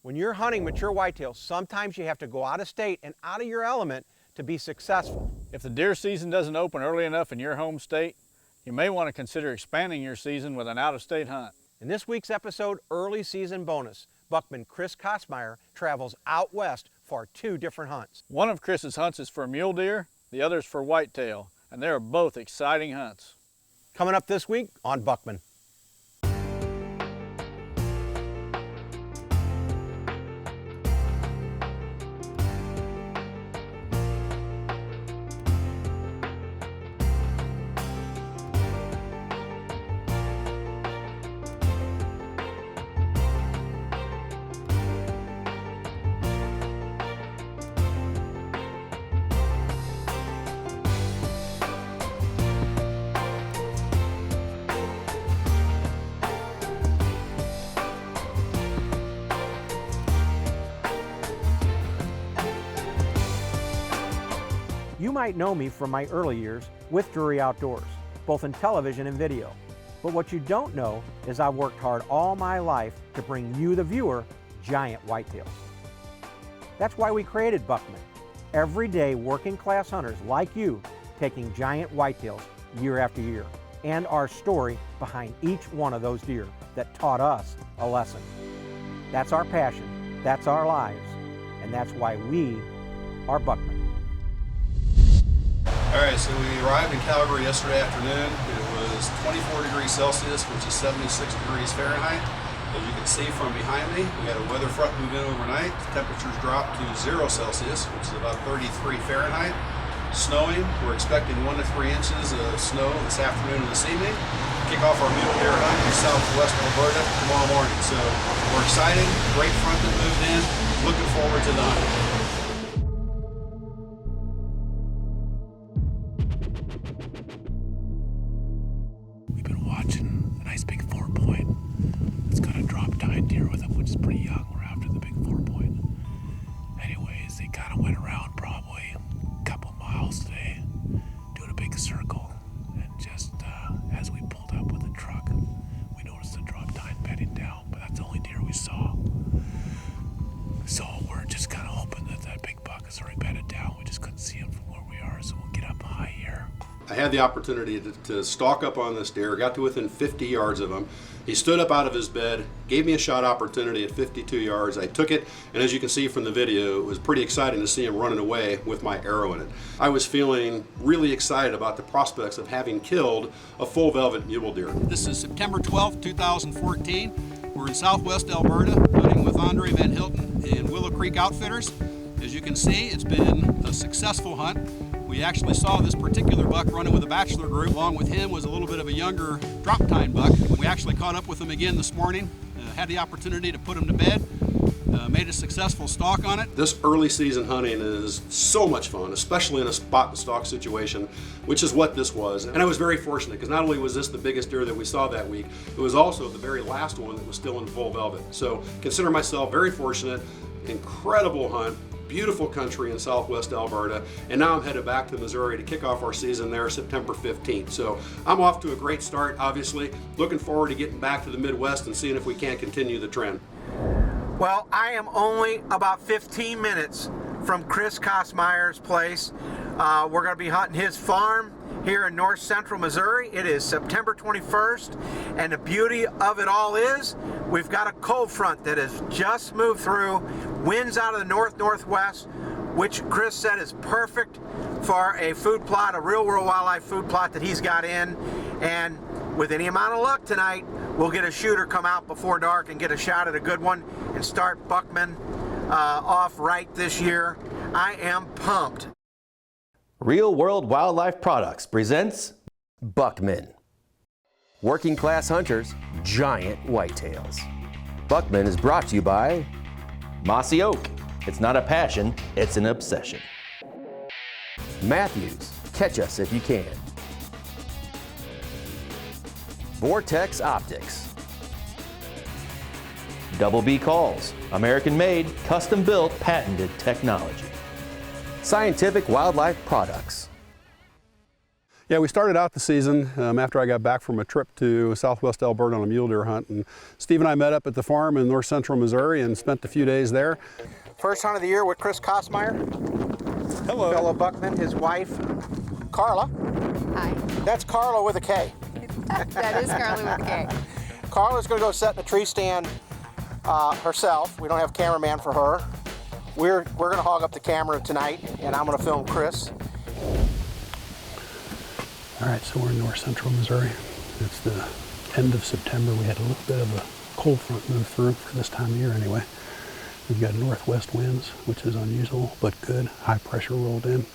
When you're hunting mature whitetails, sometimes you have to go out of state and out of your element to be successful. If the deer season doesn't open early enough in your home state, you may want to consider expanding your season with an out-of-state hunt. In this week's episode, early season bonus, Buckman Chris Kossmeyer travels out west for 2 different hunts. One of Chris's hunts is for mule deer, the other is for whitetail, and they are both exciting hunts. Coming up this week on Buckman. You might know me from my early years with Drury Outdoors, both in television and video. But what you don't know is I've worked hard all my life to bring you, the viewer, giant whitetails. That's why we created Buckman. Everyday working class hunters like you taking giant whitetails year after year, and our story behind each one of those deer that taught us a lesson. That's our passion, that's our lives, and that's why we are Buckman. All right, so we arrived in Calgary yesterday afternoon. It was 24 degrees Celsius, which is 76 degrees Fahrenheit. As you can see from behind me, we had a weather front move in overnight. Temperatures dropped to 0 Celsius, which is about 33 Fahrenheit. Snowing, we're expecting 1 to 3 inches of snow this afternoon and this evening. Kick off our mule deer hunt in southwest Alberta tomorrow morning. So we're excited, great front that moved in, looking forward to the hunt. Watching a nice big 4-point. It's got a drop-tine deer with him, which is pretty young. We're after the big 4-point. Anyways, they kind of went around probably a couple miles today, doing a big circle. And just as we pulled up with the truck, we noticed the drop-tine bedding down, but that's the only deer we saw. So we're just kind of hoping that that big buck is already bedded down. We just couldn't see him from where we are, so we'll get up high here. I had the opportunity to stalk up on this deer, got to within 50 yards of him. He stood up out of his bed, gave me a shot opportunity at 52 yards. I took it, and as you can see from the video, it was pretty exciting to see him running away with my arrow in it. I was feeling really excited about the prospects of having killed a full velvet mule deer. This is September 12th, 2014. We're in southwest Alberta, hunting with Andre Van Hilton and Willow Creek Outfitters. As you can see, it's been a successful hunt. We actually saw this particular buck running with a bachelor group. Along with him was a little bit of a younger drop-tine buck. We actually caught up with him again this morning, had the opportunity to put him to bed, made a successful stalk on it. This early season hunting is so much fun, especially in a spot and stalk situation, which is what this was. And I was very fortunate because not only was this the biggest deer that we saw that week, it was also the very last one that was still in full velvet. So consider myself very fortunate. Incredible hunt. Beautiful country in southwest Alberta, and now I'm headed back to Missouri to kick off our season there September 15th. So I'm off to a great start, obviously. Looking forward to getting back to the Midwest and seeing if we can't continue the trend. Well, I am only about 15 minutes from Chris Kossmeyer's place. We're going to be hunting his farm here in north central Missouri. It is September 21st, and the beauty of it all is we've got a cold front that has just moved through, winds out of the north-northwest, which Chris said is perfect for a food plot, a real-world wildlife food plot that he's got in. And with any amount of luck tonight, we'll get a shooter come out before dark and get a shot at a good one and start Buckman off right this year. I am pumped. Real World Wildlife Products presents Buckman. Working class hunters, giant whitetails. Buckman is brought to you by Mossy Oak. It's not a passion, it's an obsession. Matthews, catch us if you can. Vortex Optics. Double B Calls, American-made, custom-built, patented technology. Scientific Wildlife Products. Yeah, we started out the season after I got back from a trip to southwest Alberta on a mule deer hunt. And Steve and I met up at the farm in north central Missouri and spent a few days there. First hunt of the year with Chris Kossmeyer. Hello. Fellow buckman, his wife, Carla. Hi. That's Carla with a K. That is Carly with a K. Carla's going to go set in a tree stand herself. We don't have a cameraman for her. We're going to hog up the camera tonight, and I'm going to film Chris. All right, so we're in north central Missouri. It's the end of September. We had a little bit of a cold front move through for this time of year anyway. We've got northwest winds, which is unusual, but good. High pressure rolled in.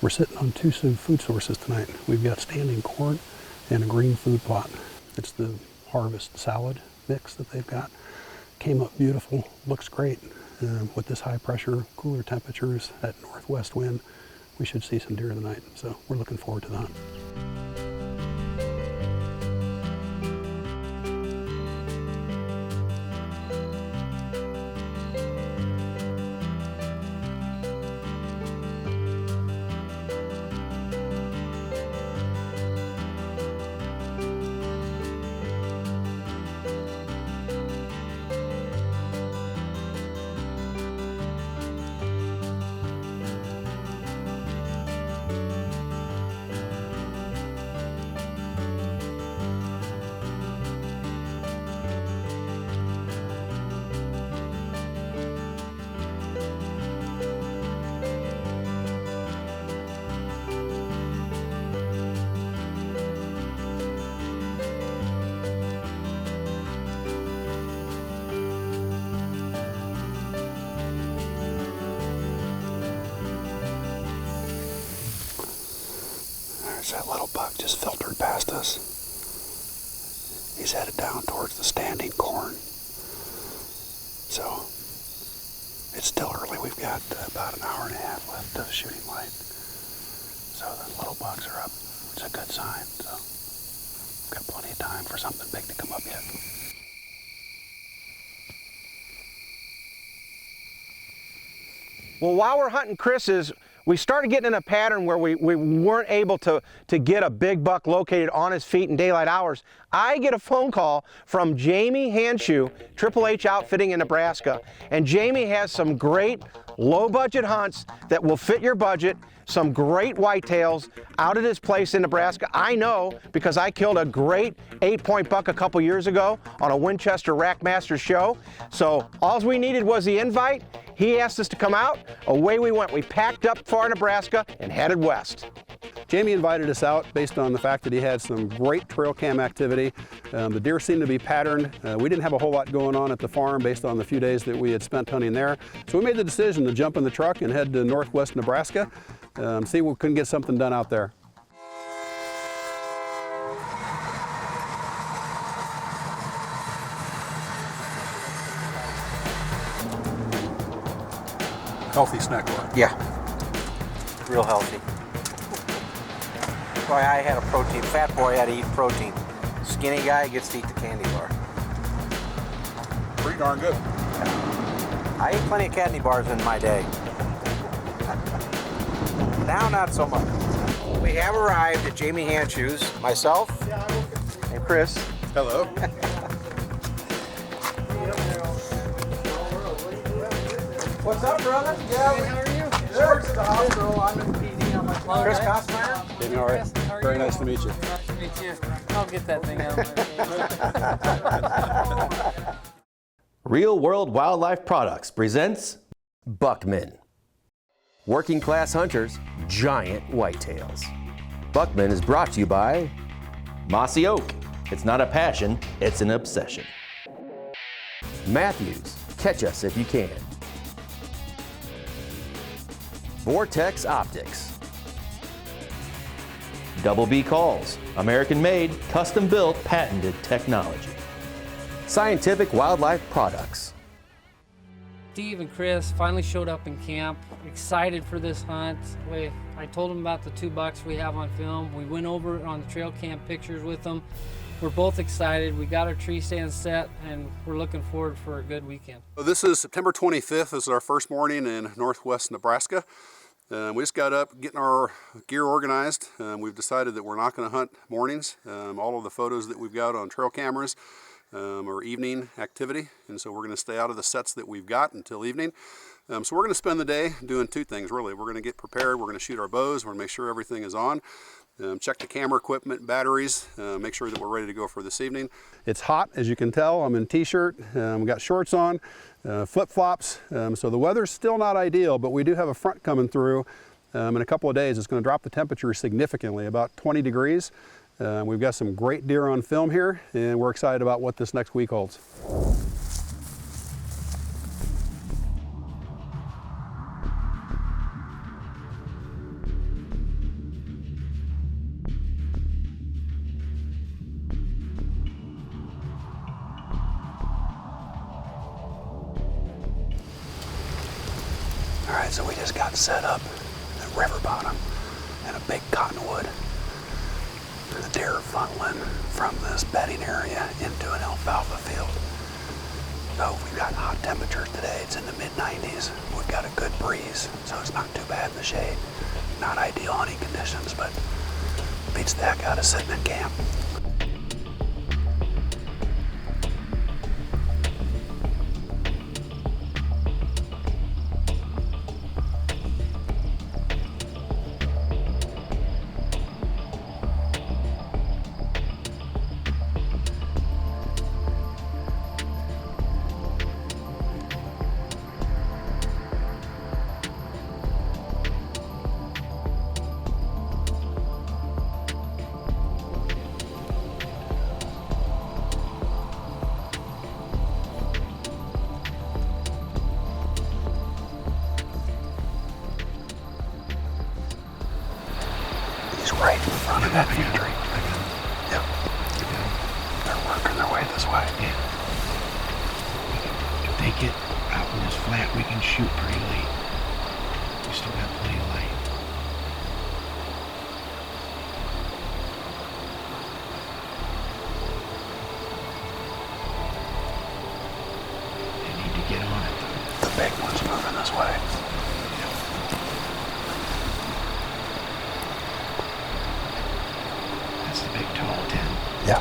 We're sitting on two food sources tonight. We've got standing corn and a green food plot. It's the harvest salad mix that they've got. Came up beautiful, looks great. With this high pressure, cooler temperatures, that northwest wind, we should see some deer tonight. So we're looking forward to the hunt. That little buck just filtered past us. He's headed down towards the standing corn. So it's still early. We've got about an hour and a half left of shooting light. So the little bucks are up. It's a good sign. So we've got plenty of time for something big to come up yet. Well, while we're hunting Chris's, we started getting in a pattern where we weren't able to get a big buck located on his feet in daylight hours. I get a phone call from Jamie Hanshoe, Triple H Outfitting in Nebraska, and Jamie has some great low-budget hunts that will fit your budget, some great whitetails out at his place in Nebraska. I know because I killed a great 8-point buck a couple years ago on a Winchester Rackmaster show. So all we needed was the invite. He asked us to come out. Away we went. We packed up far Nebraska and headed west. Jamie invited us out based on the fact that he had some great trail cam activity. The deer seemed to be patterned. We didn't have a whole lot going on at the farm based on the few days that we had spent hunting there. So we made the decision to jump in the truck and head to northwest Nebraska, see if we couldn't get something done out there. Healthy snack bar. Yeah, real healthy. Boy, I had a protein. Fat boy had to eat protein. Skinny guy gets to eat the candy bar. Pretty darn good. I ate plenty of candy bars in my day. Now, not so much. We have arrived at Jamie Hanshoe's, myself and Chris. Hello. What's up, brother? Yeah, how are you? George at the hospital. I'm in PD on my phone. Chris Kossmeyer. Doing all right. Very nice to meet you. Nice to meet you. I'll get that thing out of my face. Real World Wildlife Products presents Buckman. Working class hunters, giant whitetails. Buckman is brought to you by Mossy Oak. It's not a passion, it's an obsession. Matthews, catch us if you can. Vortex Optics. Double B Calls, American made, custom built, patented technology. Scientific Wildlife Products. Steve and Chris finally showed up in camp, excited for this hunt. I told them about the 2 bucks we have on film. We went over on the trail cam pictures with them. We're both excited. We got our tree stand set and we're looking forward for a good weekend. This is September 25th. This is our first morning in northwest Nebraska. We just got up getting our gear organized. We've decided that we're not going to hunt mornings. All of the photos that we've got on trail cameras are evening activity, and so we're going to stay out of the sets that we've got until evening. So we're going to spend the day doing two things really. We're going to get prepared, we're going to shoot our bows, we're going to make sure everything is on, check the camera equipment, batteries, make sure that we're ready to go for this evening. It's hot, as you can tell. I'm in a t-shirt, we've got shorts on, flip-flops, so the weather's still not ideal, but we do have a front coming through. In a couple of days, it's going to drop the temperature significantly, about 20 degrees. We've got some great deer on film here, and we're excited about what this next week holds. All right, so we just got set up at river bottom and a big cottonwood. The deer are funneling from this bedding area into an alfalfa field. So we've got hot temperatures today. It's in the mid-90s. We've got a good breeze, so it's not too bad in the shade. Not ideal hunting conditions, but beats the heck out of sitting in camp. Right in front of that view tree. Yep. They're working their way this way. Yeah. If they get out in this flat, we can shoot pretty late. We still got plenty of light. They need to get on it though. The big one's moving this way. The big tall 10. Yeah.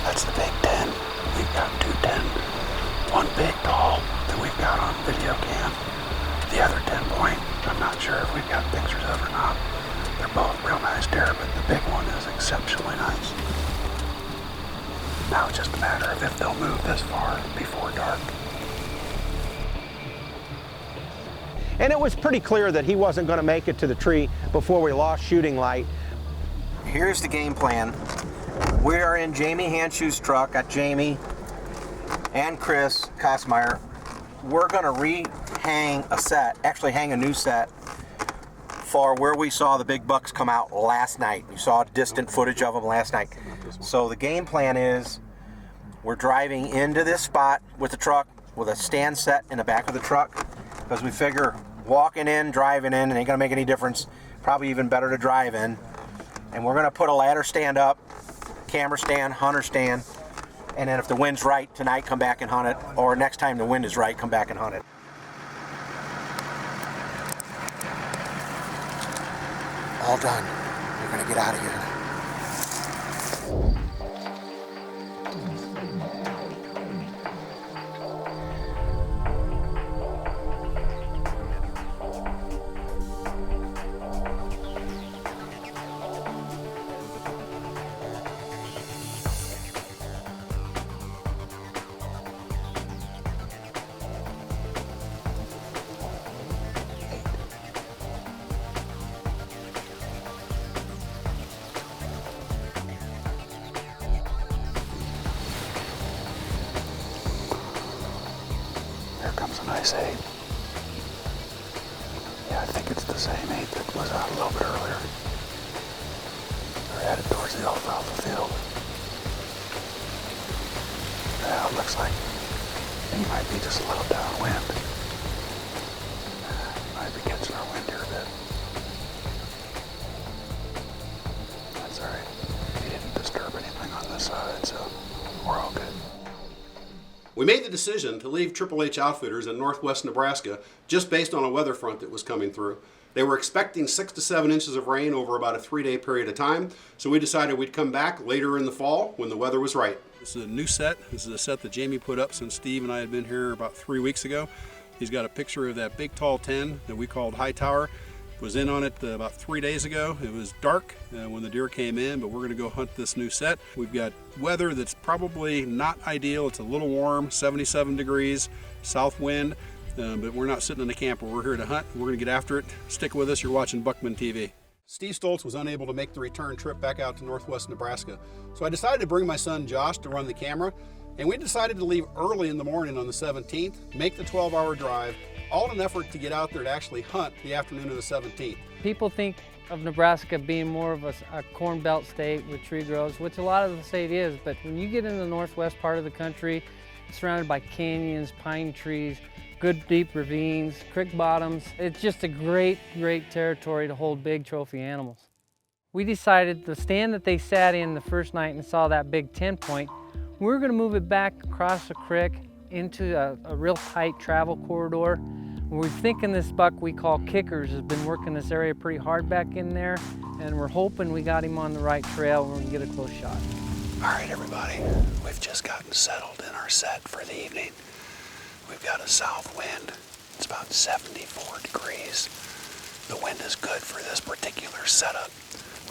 That's the big 10. We've got two 10. One big tall that we've got on video cam. The other 10 point, I'm not sure if we've got pictures of or not. They're both real nice deer, but the big one is exceptionally nice. Now it's just a matter of if they'll move this far before dark. And it was pretty clear that he wasn't going to make it to the tree before we lost shooting light. Here's the game plan. We are in Jamie Handshoe's truck. Got Jamie and Chris Kossmeyer. We're going to re-hang a set, actually hang a new set for where we saw the big bucks come out last night. You saw distant footage of them last night. So the game plan is we're driving into this spot with the truck with a stand set in the back of the truck, because we figure walking in, driving in, it ain't gonna make any difference. Probably even better to drive in. And we're gonna put a ladder stand up, camera stand, hunter stand, and then if the wind's right tonight, come back and hunt it, or next time the wind is right, come back and hunt it. All done. We're gonna get out of here. A nice 8. Yeah, I think it's the same 8 that was out a little bit earlier. They're headed towards the alfalfa field. Yeah, it looks like he might be just a little downwind. He might be catching our wind here a bit. That's alright. He didn't disturb anything on this side, so we're all good. We made the decision to leave Triple H Outfitters in northwest Nebraska just based on a weather front that was coming through. They were expecting 6 to 7 inches of rain over about a 3-day period of time, so we decided we'd come back later in the fall when the weather was right. This is a new set. This is a set that Jamie put up since Steve and I had been here about 3 weeks ago. He's got a picture of that big tall 10 that we called Hightower. Was in on it about 3 days ago. It was dark when the deer came in, but we're going to go hunt this new set. We've got weather that's probably not ideal. It's a little warm, 77 degrees, south wind, but we're not sitting in the camper. We're here to hunt. We're going to get after it. Stick with us. You're watching Buckman TV. Steve Stoltz was unable to make the return trip back out to northwest Nebraska, so I decided to bring my son Josh to run the camera, and we decided to leave early in the morning on the 17th, make the 12-hour drive, all in an effort to get out there to actually hunt the afternoon of the 17th. People think of Nebraska being more of a corn belt state with tree groves, which a lot of the state is, but when you get in the northwest part of the country, it's surrounded by canyons, pine trees, good deep ravines, creek bottoms. It's just a great, great territory to hold big trophy animals. We decided the stand that they sat in the first night and saw that big 10-point, we were going to move it back across the creek into a real tight travel corridor. We're thinking this buck we call Kickers has been working this area pretty hard back in there, and we're hoping we got him on the right trail and we're gonna get a close shot. All right, everybody, we've just gotten settled in our set for the evening. We've got a south wind. It's about 74 degrees. The wind is good for this particular setup.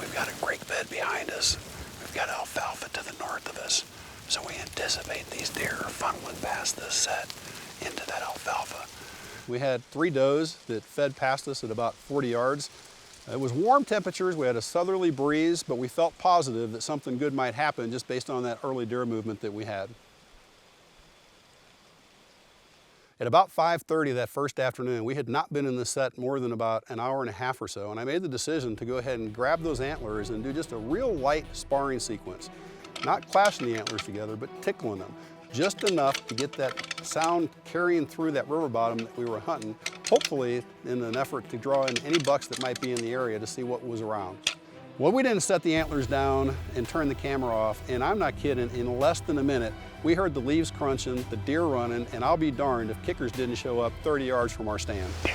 We've got a creek bed behind us. We've got alfalfa to the north of us. So we anticipate these deer are funneling past this set into that alfalfa. We had 3 does that fed past us at about 40 yards. It was warm temperatures, we had a southerly breeze, but we felt positive that something good might happen just based on that early deer movement that we had. At about 5:30 that first afternoon, we had not been in the set more than about an hour and a half or so, and I made the decision to go ahead and grab those antlers and do just a real light sparring sequence. Not clashing the antlers together, but tickling them. Just enough to get that sound carrying through that river bottom that we were hunting, hopefully in an effort to draw in any bucks that might be in the area to see what was around. Well, we didn't set the antlers down and turn the camera off, and I'm not kidding, in less than a minute, we heard the leaves crunching, the deer running, and I'll be darned if Kickers didn't show up 30 yards from our stand. Deer.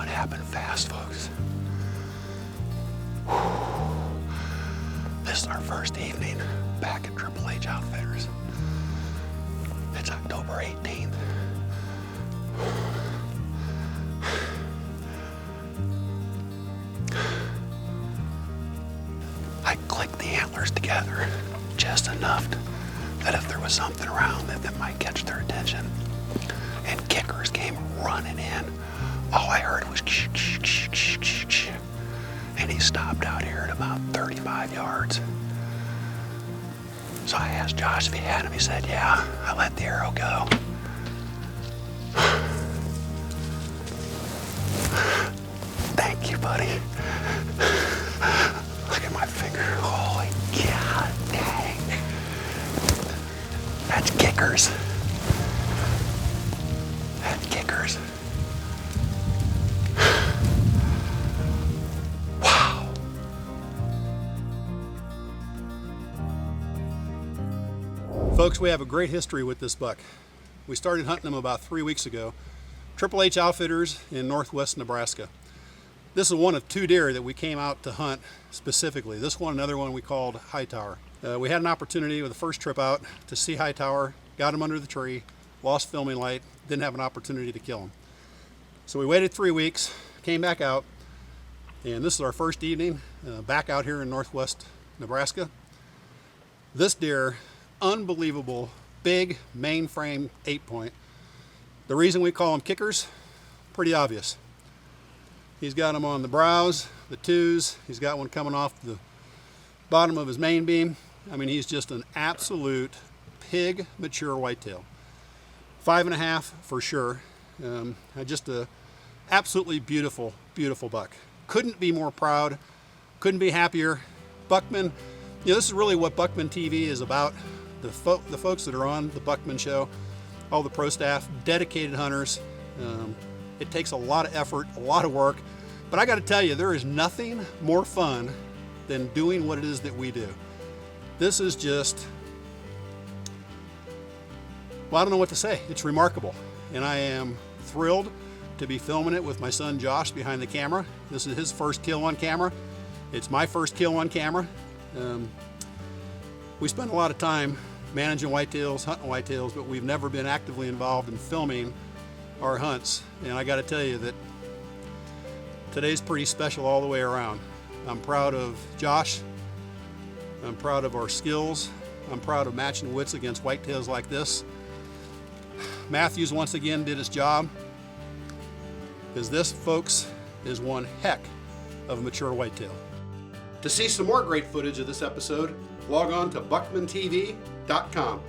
Happened fast, folks. This is our first evening back at Triple H Outfitters. It's October 18th. I clicked the antlers together just enough that if there was something around that might catch their attention, and Kickers came running in. All I heard was ksh, ksh, ksh, ksh, ksh, ksh. And he stopped out here at about 35 yards. So I asked Josh if he had him. He said, yeah, I let the arrow go. Thank you, buddy. Look at my finger. Holy God, dang. That's Kickers. That's Kickers. Folks, we have a great history with this buck. We started hunting him about 3 weeks ago. Triple H Outfitters in northwest Nebraska. This is one of 2 deer that we came out to hunt specifically. This one, another one we called Hightower. We had an opportunity with the first trip out to see Hightower, got him under the tree, lost filming light, didn't have an opportunity to kill him. So we waited 3 weeks, came back out, and this is our first evening back out here in northwest Nebraska. This deer, unbelievable, big mainframe 8-point. The reason we call them kickers, pretty obvious. He's got them on the brows, the twos. He's got one coming off the bottom of his main beam. I mean, he's just an absolute pig mature whitetail. 5.5 for sure. Just a absolutely beautiful, beautiful buck. Couldn't be more proud. Couldn't be happier. Buckman, you know, this is really what Buckman TV is about. The folks that are on the Buckman show, all the pro staff, dedicated hunters. It takes a lot of effort, a lot of work, but I got to tell you, there is nothing more fun than doing what it is that we do. This is just, well, I don't know what to say. It's remarkable, and I am thrilled to be filming it with my son Josh behind the camera. This is his first kill on camera. It's my first kill on camera. We spend a lot of time managing whitetails, hunting whitetails, but we've never been actively involved in filming our hunts. And I got to tell you that today's pretty special all the way around. I'm proud of Josh. I'm proud of our skills. I'm proud of matching wits against whitetails like this. Matthews once again did his job, because this, folks, is one heck of a mature whitetail. To see some more great footage of this episode, log on to buckmantv.com.